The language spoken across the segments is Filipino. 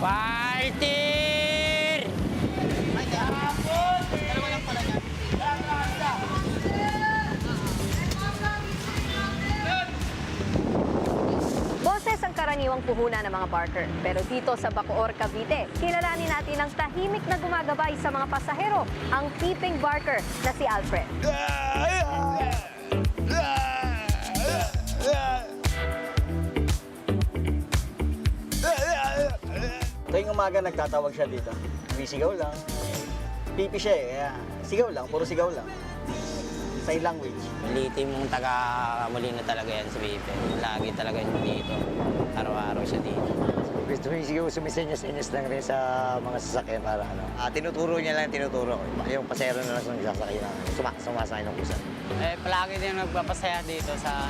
Partner! Boses ang karaniwang puhunan ng mga barker. Pero dito sa Bacoor, Cavite, kilalanin natin ang tahimik na gumagabay sa mga pasahero, ang peeping barker na si Alfred. Tuwing umaga nagtatawag siya dito. Sigaw lang. Pipi siya eh. Kaya sigaw lang, puro sigaw lang. Sign language. Litim mong taga-Molino talaga yan si Pipe. Lagi talaga yun dito. Araw-araw siya dito. Siguro sumisenyas-senyas lang rin sa mga sasakyan para ano. Tinuturo niya lang, tinuturo. Yung pasero na lang sa nagsasakay na sumasakay ng kusa. Palagi din nagpapasaya dito sa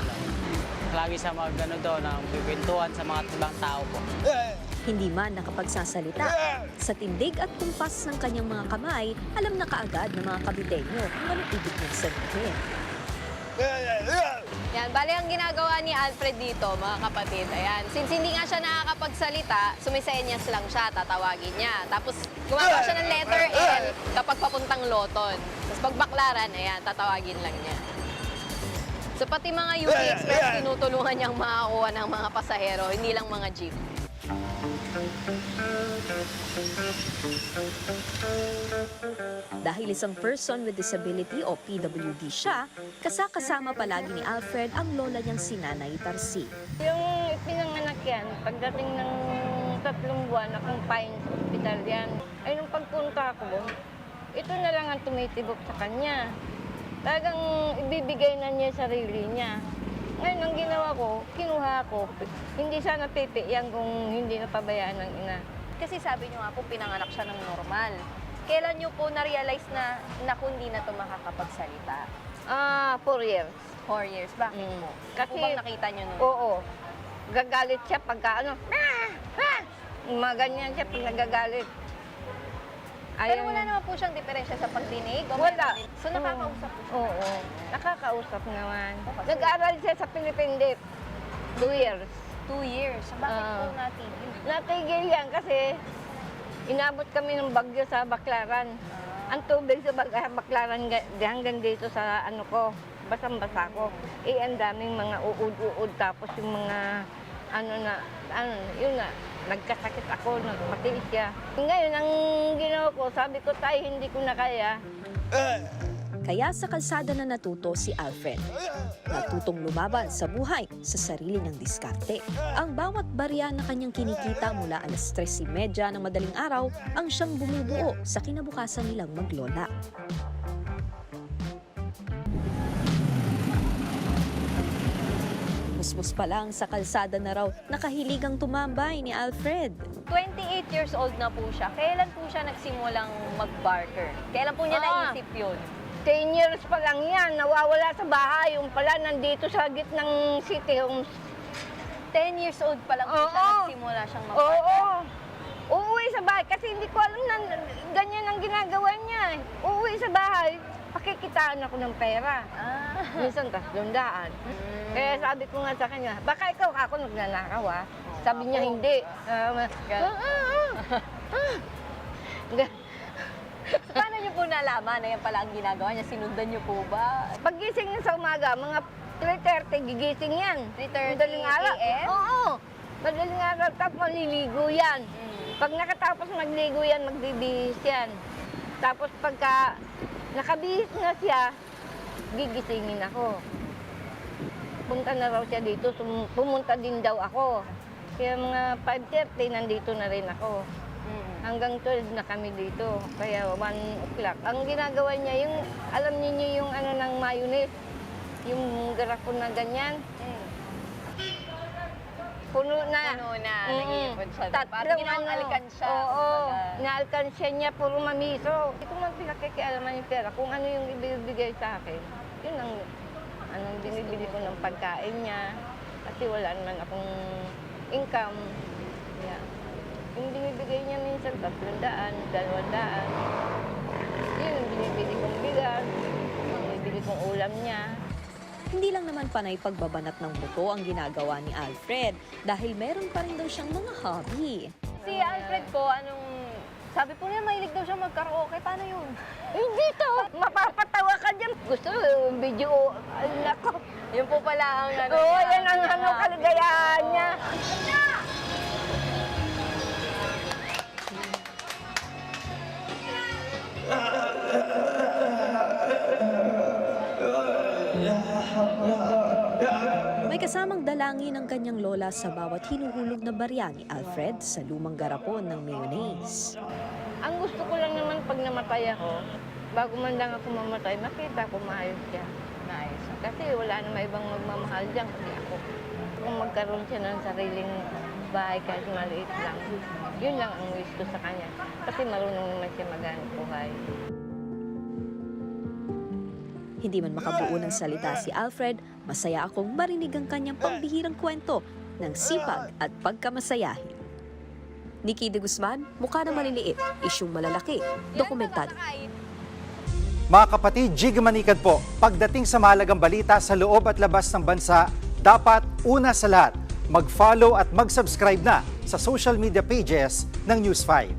palagi sa mga doon, ang pipintuan sa mga ibang tao po. Hindi man nakapagsasalita, sa tindig at tumpas ng kanyang mga kamay, alam na kaagad ng mga Caviteño kung anong ibig niyang sabihin. Yan, bali ang ginagawa ni Alfred dito, mga kapatid. Ayan, since hindi nga siya nakakapagsalita, sumisenyas lang siya, tatawagin niya. Tapos gumagawa siya ng letter L kapag papuntang Loton. Tapos pag Baklaran, ayan, tatawagin lang niya. So pati mga UP Express, tinutulungan niyang makakuha ng mga pasahero, hindi lang mga jeep. Dahil isang person with disability o PWD siya, kasama palagi ni Alfred ang lola niyang si Nanay Tarsi. Yung pinanganak yan, pagdating ng 3 buwan, akong Pine Hospital yan. Ay, nung pagpunta ko, ito na lang ang tumitibok sa kanya. Talagang ibibigay na niya yung sarili niya. Ngayon, ang ginawa ko, kinuha ko. Hindi siya napipiyan kung hindi napabayaan ng ina. Kasi sabi niyo nga po, pinanganak siya ng normal. Kailan niyo po na-realize na hindi na ito makakapagsalita? 4 years. 4 years, bakit po? Kasi, Bang nakita niyo nun? Oo. Gagalit siya pagka ano, ganyan siya pag nagagalit. Pero wala naman po siyang diferensya sa pagdinig? O Wala. meron din? So nakakausap po siya? Oo. Nakakausap naman. Kasi- Nag-aral siya sa Pilipindip. 2 years. 2 years. Bakit po Ah. natigil? Natigil yan kasi inabot kami ng bagyo sa Baklaran. Ang tubig sa Baklaran hanggang dito sa ano ko, basang-basa ko. Ang daming mga uod-uod tapos yung mga yun na, nagkasakit ako, nagpati siya. Ngayon, ang ginawa ko, sabi ko, tay, hindi ko na kaya. Kaya sa kalsada na natuto si Alfred. Natutong lumaban sa buhay sa sarili niyang diskarte. Ang bawat barya na kanyang kinikita mula alas 3:30 ng madaling araw ang siyang bumubuo sa kinabukasan nilang maglola. Musmus pa lang sa kalsada na raw nakahiligang tumambay ni Alfred. 28 years old na po siya. Kailan po siya nagsimulang mag-barker? Kailan po niya naisip yun? 10 years pa lang yan, nawawala sa bahay. Yung pala, nandito sa gitnang city homes. 10 years old pa lang po siya Oo. nagsimula siyang mag-barker. Oo. Uuwi sa bahay kasi hindi ko alam na ganyan ang ginagawa niya. Uuwi sa bahay, pakikitaan ako ng pera. Minsan 300. Kaya sabi ko nga sa kanya, baka ikaw ako nagnanakaw ah. Sabi niya hindi. Paano niyo po nalaman na yan pala ang ginagawa niya? Sinundan niyo po ba? Pagising niya sa umaga, mga 3:30 gigising yan. 3:30 Madaling araw. AM? Oo. Madaling araw, tapos maliligo yan. Pag nakatapos magligo yan, magbibihis yan. Tapos pagka nakabihis na siya, gigisingin ako. Punta na raw siya dito, pumunta din daw ako. Kaya mga 5:30, nandito na rin ako. Hanggang 12 na kami dito, kaya 1 o'clock. Ang ginagawa niya, yung, alam niyo yung ano ng mayonnaise, yung garapon na ganyan. Puno na. Puno na, nag-iipon siya. Parang Tatlong ginaalkan siya. Oo, Kumbaga. inaalkansya niya, puro mamiso. Hindi ko man pinakikialaman yung pera. Kung ano yung ibibigay sa akin, yun ang anong binibili ko ng pagkain niya. Kasi wala naman akong income. Yeah. Yung binibigay niya minsan 300, 200. Yun yung binibili kong bigas, yung binibili kong ulam niya. Hindi lang naman panay pagbabanat ng buto ang ginagawa ni Alfred dahil meron pa rin daw siyang mga hobby. Si Alfred po, sabi po niya mahilig daw siya mag-karaoke. Paano yun? Hindi to. Mapapatawa ka dyan. Gusto yung video. Ay, nako. Yun po pala ang Oo, yan ang kaligayahan niya. May kasamang dalangin ang kanyang lola sa bawat hinuhulog na barya ni Alfred sa lumang garapon ng mayonnaise. Ang gusto ko lang naman pag namatay ako, bago man lang ako mamatay, makita ko maayos siya. Maayos. Kasi wala naman ibang magmamahal dyan kasi ako. Kung magkaroon siya ng sariling bahay kahit maliit lang, yun lang ang wish ko sa kanya. Kasi marunong naman siya maghanap buhay. Hindi man makabuo ng salita si Alfred, masaya akong marinig ang kanyang pambihirang kwento ng sipag at pagkamasayahin. Nikki de Guzman, Mukha na Maliliit, Isyung Malalaki, Dokumentado. Mga kapatid, Jig Manikad po, pagdating sa mahalagang balita sa loob at labas ng bansa, dapat una sa lahat, mag-follow at mag-subscribe na sa social media pages ng News 5.